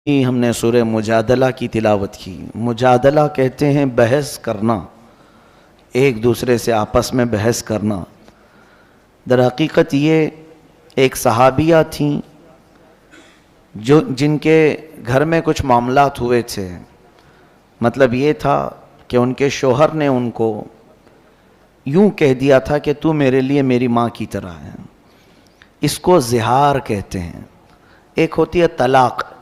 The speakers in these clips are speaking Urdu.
ہم نے سورہ مجادلہ کی تلاوت کی۔ مجادلہ کہتے ہیں بحث کرنا، ایک دوسرے سے آپس میں بحث کرنا۔ در حقیقت یہ ایک صحابیہ تھیں جن کے گھر میں کچھ معاملات ہوئے تھے۔ مطلب یہ تھا کہ ان کے شوہر نے ان کو یوں کہہ دیا تھا کہ تو میرے لیے میری ماں کی طرح ہے۔ اس کو زہار کہتے ہیں۔ ایک ہوتی ہے طلاق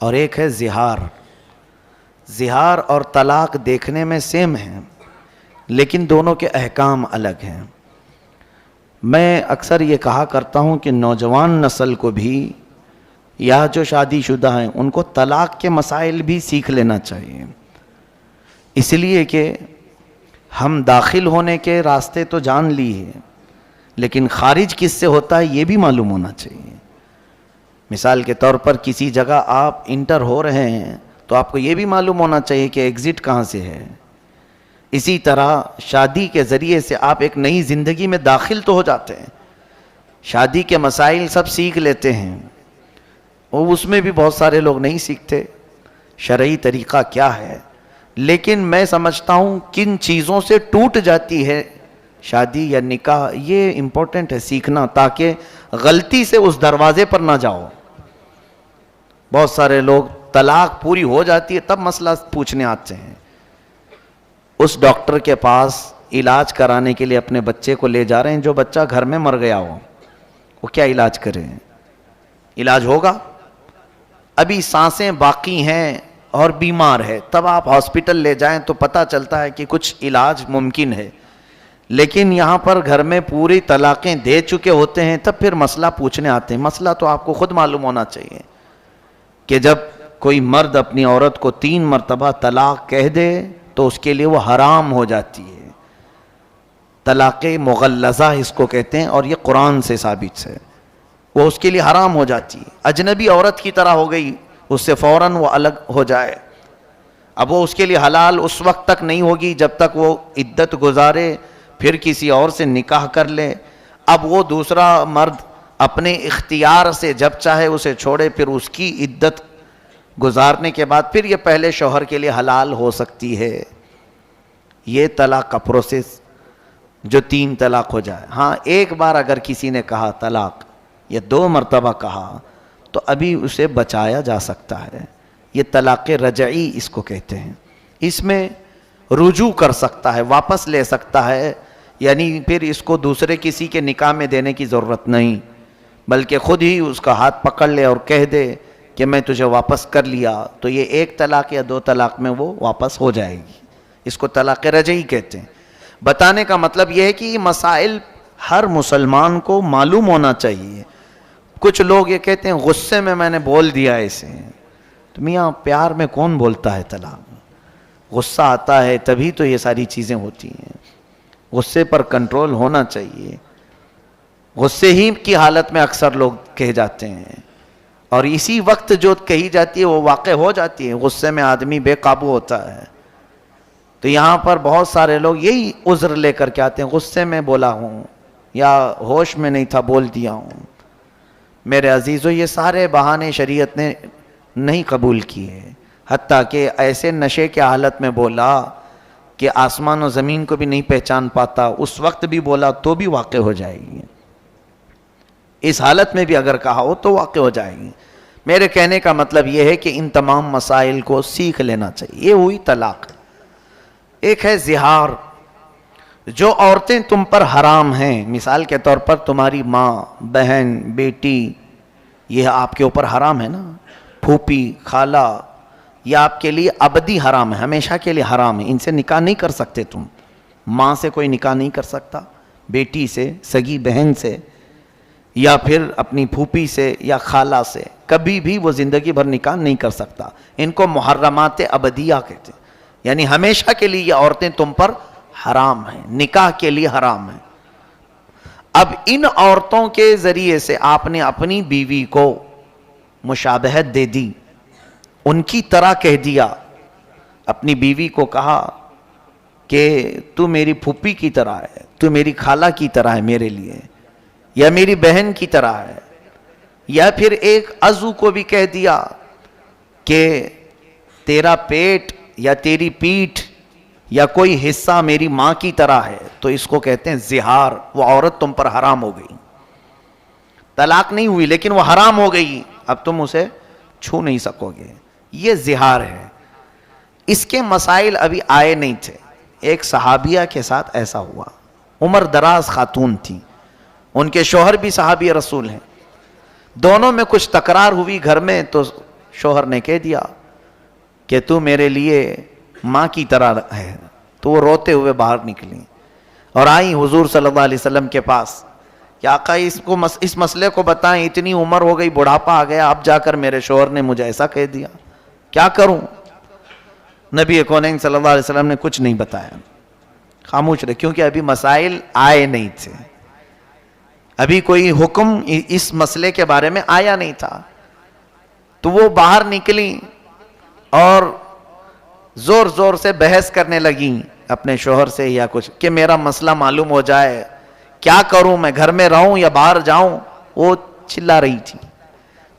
اور ایک ہے زہار۔ زہار اور طلاق دیکھنے میں سیم ہیں لیکن دونوں کے احکام الگ ہیں۔ میں اکثر یہ کہا کرتا ہوں کہ نوجوان نسل کو بھی یا جو شادی شدہ ہیں ان کو طلاق کے مسائل بھی سیکھ لینا چاہیے، اس لیے کہ ہم داخل ہونے کے راستے تو جان لیے لیکن خارج کس سے ہوتا ہے یہ بھی معلوم ہونا چاہیے۔ مثال کے طور پر کسی جگہ آپ انٹر ہو رہے ہیں تو آپ کو یہ بھی معلوم ہونا چاہیے کہ ایگزٹ کہاں سے ہے۔ اسی طرح شادی کے ذریعے سے آپ ایک نئی زندگی میں داخل تو ہو جاتے ہیں، شادی کے مسائل سب سیکھ لیتے ہیں، اور اس میں بھی بہت سارے لوگ نہیں سیکھتے شرعی طریقہ کیا ہے۔ لیکن میں سمجھتا ہوں کن چیزوں سے ٹوٹ جاتی ہے شادی یا نکاح، یہ امپورٹنٹ ہے سیکھنا، تاکہ غلطی سے اس دروازے پر نہ جاؤ۔ بہت سارے لوگ طلاق پوری ہو جاتی ہے تب مسئلہ پوچھنے آتے ہیں۔ اس ڈاکٹر کے پاس علاج کرانے کے لیے اپنے بچے کو لے جا رہے ہیں جو بچہ گھر میں مر گیا ہو، وہ کیا علاج کرے؟ علاج ہوگا؟ ابھی سانسیں باقی ہیں اور بیمار ہے، تب آپ ہاسپٹل لے جائیں تو پتہ چلتا ہے کہ کچھ علاج ممکن ہے، لیکن یہاں پر گھر میں پوری طلاقیں دے چکے ہوتے ہیں تب پھر مسئلہ پوچھنے آتے ہیں۔ مسئلہ تو آپ کو خود معلوم ہونا چاہیے کہ جب کوئی مرد اپنی عورت کو 3 مرتبہ طلاق کہہ دے تو اس کے لیے وہ حرام ہو جاتی ہے۔ طلاق مغلظہ اس کو کہتے ہیں اور یہ قرآن سے ثابت ہے، وہ اس کے لیے حرام ہو جاتی ہے، اجنبی عورت کی طرح ہو گئی، اس سے فوراً وہ الگ ہو جائے۔ اب وہ اس کے لیے حلال اس وقت تک نہیں ہوگی جب تک وہ عدت گزارے، پھر کسی اور سے نکاح کر لے۔ اب وہ دوسرا مرد اپنے اختیار سے جب چاہے اسے چھوڑے، پھر اس کی عدت گزارنے کے بعد پھر یہ پہلے شوہر کے لیے حلال ہو سکتی ہے۔ یہ طلاق کا پروسیس جو 3 طلاق ہو جائے۔ ہاں ایک بار اگر کسی نے کہا طلاق یا 2 مرتبہ کہا تو ابھی اسے بچایا جا سکتا ہے، یہ طلاق رجعی اس کو کہتے ہیں۔ اس میں رجوع کر سکتا ہے، واپس لے سکتا ہے، یعنی پھر اس کو دوسرے کسی کے نکاح میں دینے کی ضرورت نہیں، بلکہ خود ہی اس کا ہاتھ پکڑ لے اور کہہ دے کہ میں تجھے واپس کر لیا، تو یہ 1 طلاق یا 2 طلاق میں وہ واپس ہو جائے گی۔ اس کو طلاق رجعی کہتے ہیں۔ بتانے کا مطلب یہ ہے کہ یہ مسائل ہر مسلمان کو معلوم ہونا چاہیے۔ کچھ لوگ یہ کہتے ہیں غصے میں نے بول دیا اسے، تو میاں پیار میں کون بولتا ہے طلاق؟ غصہ آتا ہے تبھی تو یہ ساری چیزیں ہوتی ہیں، غصے پر کنٹرول ہونا چاہیے۔ غصے ہی کی حالت میں اکثر لوگ کہہ جاتے ہیں اور اسی وقت جو کہی جاتی ہے وہ واقع ہو جاتی ہے، غصے میں آدمی بے قابو ہوتا ہے۔ تو یہاں پر بہت سارے لوگ یہی عذر لے کر کے آتے ہیں، غصے میں بولا ہوں یا ہوش میں نہیں تھا بول دیا ہوں۔ میرے عزیزو، یہ سارے بہانے شریعت نے نہیں قبول کیے، حتیٰ کہ ایسے نشے کے حالت میں بولا کہ آسمان و زمین کو بھی نہیں پہچان پاتا، اس وقت بھی بولا تو بھی واقع ہو جائے گی۔ اس حالت میں بھی اگر کہا ہو تو واقع ہو جائے گی۔ میرے کہنے کا مطلب یہ ہے کہ ان تمام مسائل کو سیکھ لینا چاہیے۔ یہ ہوئی طلاق۔ ایک ہے زہار، جو عورتیں تم پر حرام ہیں، مثال کے طور پر تمہاری ماں، بہن، بیٹی، یہ آپ کے اوپر حرام ہے نا، پھوپھی، خالہ، یہ آپ کے لیے ابدی حرام ہے، ہمیشہ کے لیے حرام ہے، ان سے نکاح نہیں کر سکتے تم۔ ماں سے کوئی نکاح نہیں کر سکتا، بیٹی سے، سگی بہن سے، یا پھر اپنی پھوپھی سے یا خالہ سے، کبھی بھی وہ زندگی بھر نکاح نہیں کر سکتا۔ ان کو محرمات ابدیہ کہتے ہیں، یعنی ہمیشہ کے لیے یہ عورتیں تم پر حرام ہیں، نکاح کے لیے حرام ہیں۔ اب ان عورتوں کے ذریعے سے آپ نے اپنی بیوی کو مشابہت دے دی، ان کی طرح کہہ دیا، اپنی بیوی کو کہا کہ تو میری پھوپھی کی طرح ہے، تو میری خالہ کی طرح ہے میرے لیے، یا میری بہن کی طرح ہے، یا پھر ایک عضو کو بھی کہہ دیا کہ تیرا پیٹ یا تیری پیٹھ یا کوئی حصہ میری ماں کی طرح ہے تو اس کو کہتے ہیں زہار. وہ عورت تم پر حرام ہو گئی, طلاق نہیں ہوئی لیکن وہ حرام ہو گئی, اب تم اسے چھو نہیں سکو گے. یہ زہار ہے. اس کے مسائل ابھی آئے نہیں تھے. ایک صحابیہ کے ساتھ ایسا ہوا, عمر دراز خاتون تھی, ان کے شوہر بھی صحابی رسول ہیں, دونوں میں کچھ تکرار ہوئی گھر میں, تو شوہر نے کہہ دیا کہ تو میرے لیے ماں کی طرح ہے. تو وہ روتے ہوئے باہر نکلی اور آئیں حضور صلی اللہ علیہ وسلم کے پاس کہ آقا اس مسئلے کو بتائیں, اتنی عمر ہو گئی, بڑھاپا آ گیا, اب جا کر میرے شوہر نے مجھے ایسا کہہ دیا, کیا کروں؟ نبی کونین صلی اللہ علیہ وسلم نے کچھ نہیں بتایا, خاموش رہے, کیونکہ ابھی مسائل آئے نہیں تھے, ابھی کوئی حکم اس مسئلے کے بارے میں آیا نہیں تھا. تو وہ باہر نکلی اور زور زور سے بحث کرنے لگیں اپنے شوہر سے یا کچھ, کہ میرا مسئلہ معلوم ہو جائے, کیا کروں, میں گھر میں رہوں یا باہر جاؤں. وہ چلا رہی تھی.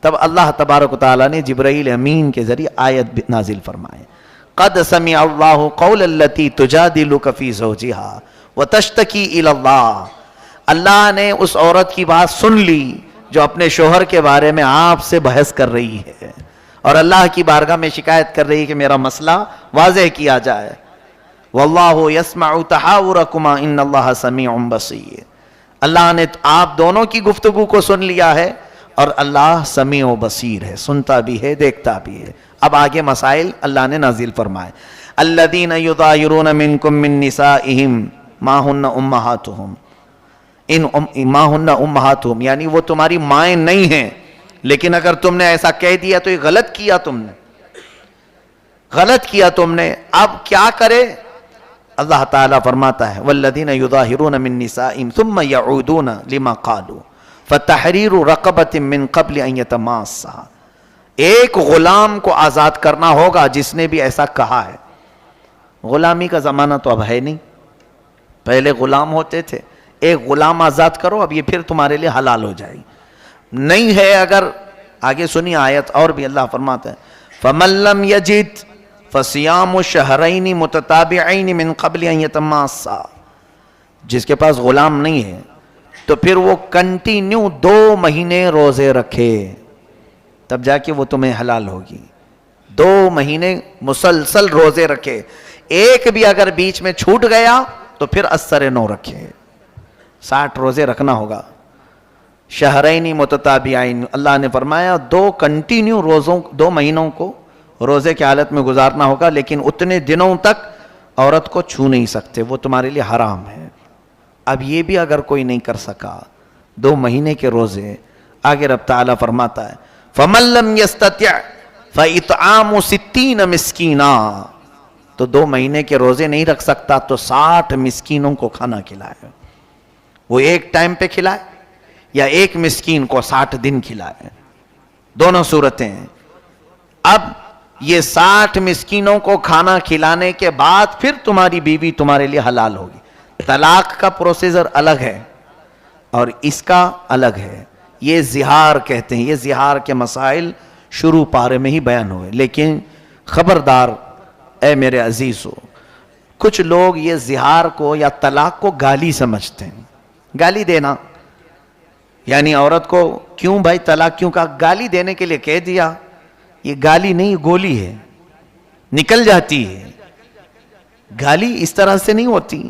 تب اللہ تبارک و تعالیٰ نے جبرائیل امین کے ذریعے آیت نازل فرمائے, قد سمع اللہ قول التی تجادلک فی زوجہا وتشتکی الی اللہ. اللہ نے اس عورت کی بات سن لی جو اپنے شوہر کے بارے میں آپ سے بحث کر رہی ہے اور اللہ کی بارگاہ میں شکایت کر رہی ہے کہ میرا مسئلہ واضح کیا جائے. واللہ یسمع تحاورکما ان اللہ سمیع بصیر. اللہ نے آپ دونوں کی گفتگو کو سن لیا ہے اور اللہ سمیع و بصیر ہے, سنتا بھی ہے, دیکھتا بھی ہے. اب آگے مسائل اللہ نے نازل فرمائے. الذین یظاہرون منکم من نسائہم ما ہن امہاتہم, ما ہن امہاتہم یعنی وہ تمہاری مائیں نہیں ہیں, لیکن اگر تم نے ایسا کہہ دیا تو یہ غلط کیا تم نے, غلط کیا تم نے. اب کیا کرے؟ اللہ تعالیٰ فرماتا ہے والذین یظاہرون من نسائہم ثم یعودون لما قالوا فتحریر رقبۃ من قبل ان یتماسا. ایک غلام کو آزاد کرنا ہوگا جس نے بھی ایسا کہا ہے. غلامی کا زمانہ تو اب ہے نہیں, پہلے غلام ہوتے تھے, ایک غلام آزاد کرو, اب یہ پھر تمہارے لیے حلال ہو جائے گی. نہیں ہے اگر, آگے سنی آیت اور بھی اللہ فرماتا ہے فَمَن لَّمْ يَجِدْ فَصِيَامُ شَهْرَيْنِ مُتَتَابِعَيْنِ مِن قَبْلِ أَن يَتَمَاسَّا. جس کے پاس غلام نہیں ہے تو پھر وہ کنٹینیو 2 مہینے روزے رکھے, تب جا کے وہ تمہیں حلال ہوگی. 2 مہینے مسلسل روزے رکھے, ایک بھی اگر بیچ میں چھوٹ گیا تو پھر اثر 9 رکھے. 60 روزے رکھنا ہوگا. شہرین متتابعین, اللہ نے فرمایا 2 کنٹینیو روزوں, 2 مہینوں کو روزے کی حالت میں گزارنا ہوگا, لیکن اتنے دنوں تک عورت کو چھو نہیں سکتے, وہ تمہارے لیے حرام ہے. اب یہ بھی اگر کوئی نہیں کر سکا 2 مہینے کے روزے, آگے رب تعالیٰ فرماتا ہے فَمَن لَّمْ يَسْتَطِعْ فَإِطْعَامُ 60 مسکینا. تو 2 مہینے کے روزے نہیں رکھ سکتا تو 60 مسکینوں کو کھانا کھلائے. وہ ایک ٹائم پہ کھلائے یا ایک مسکین کو 60 دن کھلائے, دونوں صورتیں ہیں. اب یہ 60 مسکینوں کو کھانا کھلانے کے بعد پھر تمہاری بیوی تمہارے لیے حلال ہوگی. طلاق کا پروسیجر الگ ہے اور اس کا الگ ہے. یہ زہار کہتے ہیں. یہ زہار کے مسائل شروع پارے میں ہی بیان ہوئے, لیکن خبردار اے میرے عزیزو, کچھ لوگ یہ زہار کو یا طلاق کو گالی سمجھتے ہیں. گالی دینا یعنی عورت کو کیوں بھائی طلاق کیوں کہا, گالی دینے کے لیے کہہ دیا. یہ گالی نہیں, گولی ہے, نکل جاتی ہے. گالی اس طرح سے نہیں ہوتی,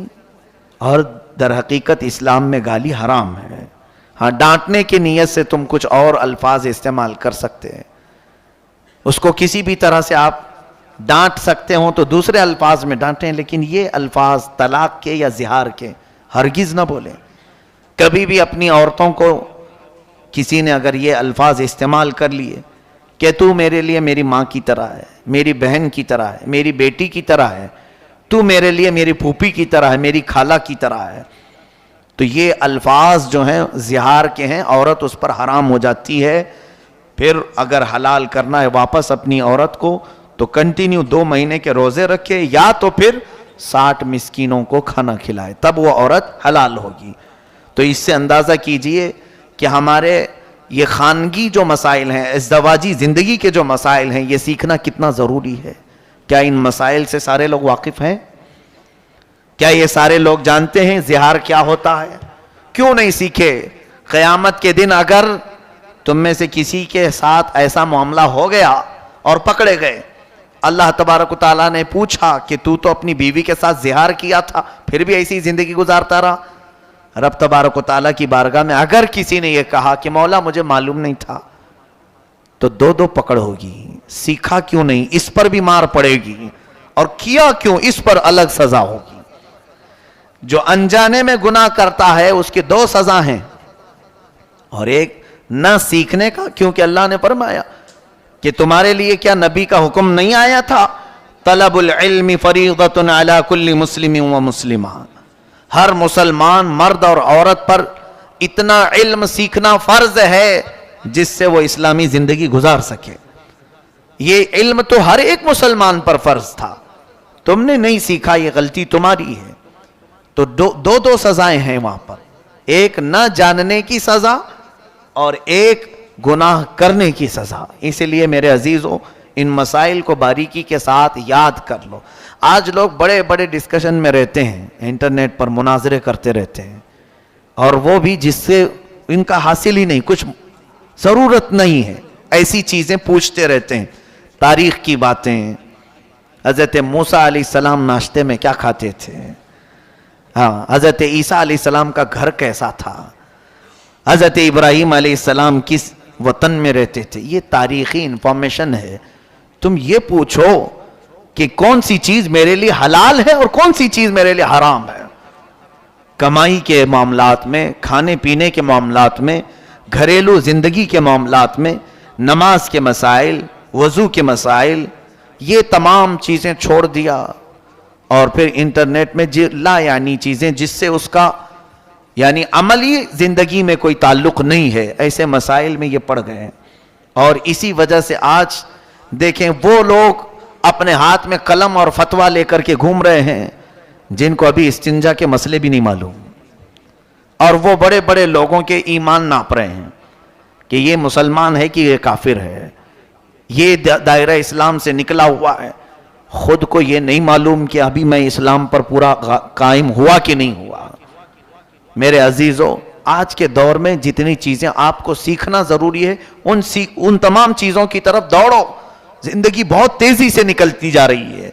اور در حقیقت اسلام میں گالی حرام ہے. ہاں, ڈانٹنے کی نیت سے تم کچھ اور الفاظ استعمال کر سکتے ہیں, اس کو کسی بھی طرح سے آپ ڈانٹ سکتے ہوں تو دوسرے الفاظ میں ڈانٹیں, لیکن یہ الفاظ طلاق کے یا زہار کے ہرگز نہ بولیں. کبھی بھی اپنی عورتوں کو کسی نے اگر یہ الفاظ استعمال کر لیے کہ تو میرے لیے میری ماں کی طرح ہے, میری بہن کی طرح ہے, میری بیٹی کی طرح ہے, تو میرے لیے میری پھوپھی کی طرح ہے, میری خالہ کی طرح ہے, تو یہ الفاظ جو ہیں زہار کے ہیں, عورت اس پر حرام ہو جاتی ہے. پھر اگر حلال کرنا ہے واپس اپنی عورت کو تو کنٹینیو 2 مہینے کے روزے رکھے یا تو پھر 60 مسکینوں کو کھانا کھلائے, تب وہ عورت حلال ہوگی. تو اس سے اندازہ کیجئے کہ ہمارے یہ خانگی جو مسائل ہیں، ازدواجی زندگی کے جو مسائل ہیں، یہ سیکھنا کتنا ضروری ہے. کیا ان مسائل سے سارے لوگ واقف ہیں؟ کیا یہ سارے لوگ جانتے ہیں زہار کیا ہوتا ہے؟ کیوں نہیں سیکھے؟ قیامت کے دن اگر تم میں سے کسی کے ساتھ ایسا معاملہ ہو گیا اور پکڑے گئے، اللہ تبارک و تعالیٰ نے پوچھا کہ تو اپنی بیوی کے ساتھ زہار کیا تھا پھر بھی ایسی زندگی گزارتا رہا، رب تبارک و تعالیٰ کی بارگاہ میں اگر کسی نے یہ کہا کہ مولا مجھے معلوم نہیں تھا، تو دو پکڑ ہوگی. سیکھا کیوں نہیں، اس پر بھی مار پڑے گی، اور کیا کیوں، اس پر الگ سزا ہوگی. جو انجانے میں گناہ کرتا ہے اس کی 2 سزا ہیں، اور ایک نہ سیکھنے کا، کیونکہ اللہ نے فرمایا کہ تمہارے لیے کیا نبی کا حکم نہیں آیا تھا، طلب العلم فریضۃ علی کل مسلم و مسلمہ، ہر مسلمان مرد اور عورت پر اتنا علم سیکھنا فرض ہے جس سے وہ اسلامی زندگی گزار سکے. یہ علم تو ہر ایک مسلمان پر فرض تھا، تم نے نہیں سیکھا، یہ غلطی تمہاری ہے. تو دو سزائیں ہیں وہاں پر، ایک نہ جاننے کی سزا اور ایک گناہ کرنے کی سزا. اسی لیے میرے عزیزوں ان مسائل کو باریکی کے ساتھ یاد کر لو. آج لوگ بڑے بڑے ڈسکشن میں رہتے ہیں، انٹرنیٹ پر مناظرے کرتے رہتے ہیں، اور وہ بھی جس سے ان کا حاصل ہی نہیں، کچھ ضرورت نہیں ہے، ایسی چیزیں پوچھتے رہتے ہیں، تاریخ کی باتیں. حضرت موسیٰ علیہ السلام ناشتے میں کیا کھاتے تھے، ہاں حضرت عیسیٰ علیہ السلام کا گھر کیسا تھا، حضرت ابراہیم علیہ السلام کس وطن میں رہتے تھے، یہ تاریخی انفارمیشن ہے. تم یہ پوچھو کہ کون سی چیز میرے لیے حلال ہے اور کون سی چیز میرے لیے حرام ہے. کمائی کے معاملات میں، کھانے پینے کے معاملات میں، گھریلو زندگی کے معاملات میں، نماز کے مسائل، وضو کے مسائل، یہ تمام چیزیں چھوڑ دیا، اور پھر انٹرنیٹ میں لا یعنی چیزیں جس سے اس کا یعنی عملی زندگی میں کوئی تعلق نہیں ہے، ایسے مسائل میں یہ پڑ گئے. اور اسی وجہ سے آج دیکھیں وہ لوگ اپنے ہاتھ میں قلم اور فتویٰ لے کر کے گھوم رہے ہیں جن کو ابھی استنجا کے مسئلے بھی نہیں معلوم، اور وہ بڑے بڑے لوگوں کے ایمان ناپ رہے ہیں کہ یہ مسلمان ہے کہ یہ کافر ہے، یہ دائرہ اسلام سے نکلا ہوا ہے. خود کو یہ نہیں معلوم کہ ابھی میں اسلام پر پورا قائم ہوا کہ نہیں ہوا. میرے عزیزوں آج کے دور میں جتنی چیزیں آپ کو سیکھنا ضروری ہے ان تمام چیزوں کی طرف دوڑو. زندگی بہت تیزی سے نکلتی جا رہی ہے.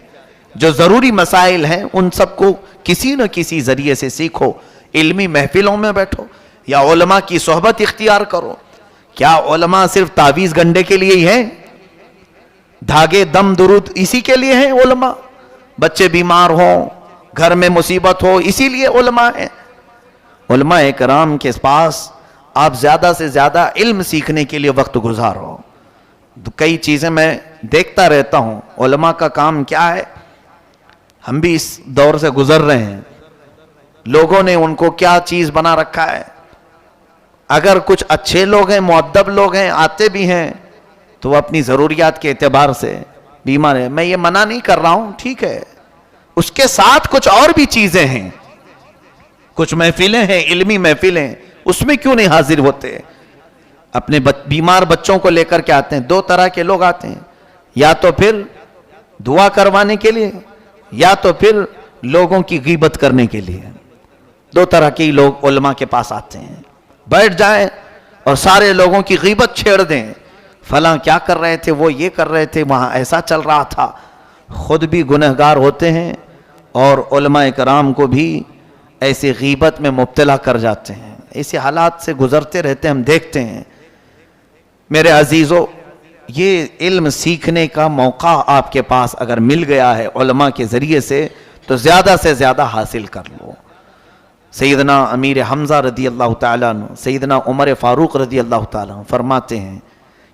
جو ضروری مسائل ہیں ان سب کو کسی نہ کسی ذریعے سے سیکھو. علمی محفلوں میں بیٹھو یا علماء کی صحبت اختیار کرو. کیا علماء صرف تعویذ گنڈے کے لیے ہی ہیں؟ دھاگے دم درود اسی کے لیے ہیں علماء؟ بچے بیمار ہوں، گھر میں مصیبت ہو، اسی لیے علماء ہیں؟ علماء کرام کے پاس آپ زیادہ سے زیادہ علم سیکھنے کے لیے وقت گزارو. کئی چیزیں میں دیکھتا رہتا ہوں، علماء کا کام کیا ہے. ہم بھی اس دور سے گزر رہے ہیں، لوگوں نے ان کو کیا چیز بنا رکھا ہے. اگر کچھ اچھے لوگ ہیں، مؤدب لوگ ہیں، آتے بھی ہیں، تو وہ اپنی ضروریات کے اعتبار سے بیمار ہے. میں یہ منع نہیں کر رہا ہوں، ٹھیک ہے، اس کے ساتھ کچھ اور بھی چیزیں ہیں، کچھ محفلیں ہیں، علمی محفلیں، اس میں کیوں نہیں حاضر ہوتے؟ اپنے بیمار بچوں کو لے کر کے آتے ہیں. 2 طرح کے لوگ آتے ہیں، یا تو پھر دعا کروانے کے لیے، یا تو پھر لوگوں کی غیبت کرنے کے لیے. 2 طرح کے لوگ علماء کے پاس آتے ہیں. بیٹھ جائیں اور سارے لوگوں کی غیبت چھیڑ دیں، فلاں کیا کر رہے تھے، وہ یہ کر رہے تھے، وہاں ایسا چل رہا تھا. خود بھی گنہگار ہوتے ہیں اور علماء کرام کو بھی ایسے غیبت میں مبتلا کر جاتے ہیں. ایسے حالات سے گزرتے رہتے ہیں، ہم دیکھتے ہیں. میرے عزیزو، یہ علم سیکھنے کا موقع آپ کے پاس اگر مل گیا ہے علماء کے ذریعے سے تو زیادہ سے زیادہ حاصل کر لو. سیدنا امیر حمزہ رضی اللہ تعالیٰ عنہ، سیدنا عمر فاروق رضی اللہ تعالیٰ عنہ فرماتے ہیں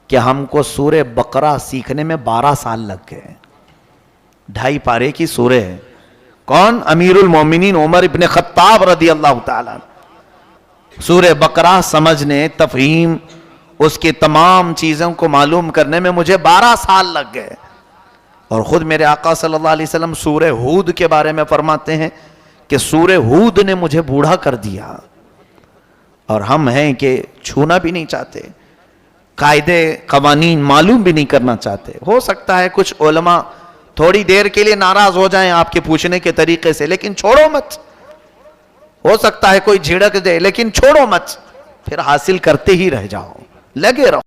کہ ہم کو سورہ بقرہ سیکھنے میں 12 سال لگ گئے. 2.5 پارے کی سورہ ہے. کون؟ امیر المومنین عمر ابن خطاب رضی اللہ تعالیٰ عنہ. سورہ بقرہ سمجھنے، تفہیم، اس کی تمام چیزوں کو معلوم کرنے میں مجھے 12 سال لگ گئے. اور خود میرے آقا صلی اللہ علیہ وسلم سورہ ہود کے بارے میں فرماتے ہیں کہ سورہ ہود نے مجھے بوڑھا کر دیا، اور ہم ہیں کہ چھونا بھی نہیں چاہتے. قاعدے قوانین معلوم بھی نہیں کرنا چاہتے. ہو سکتا ہے کچھ علماء تھوڑی دیر کے لیے ناراض ہو جائیں آپ کے پوچھنے کے طریقے سے, لیکن چھوڑو مت. ہو سکتا ہے کوئی جھڑک دے لیکن چھوڑو مت, پھر حاصل کرتے ہی رہ جاؤ, لگے رہو.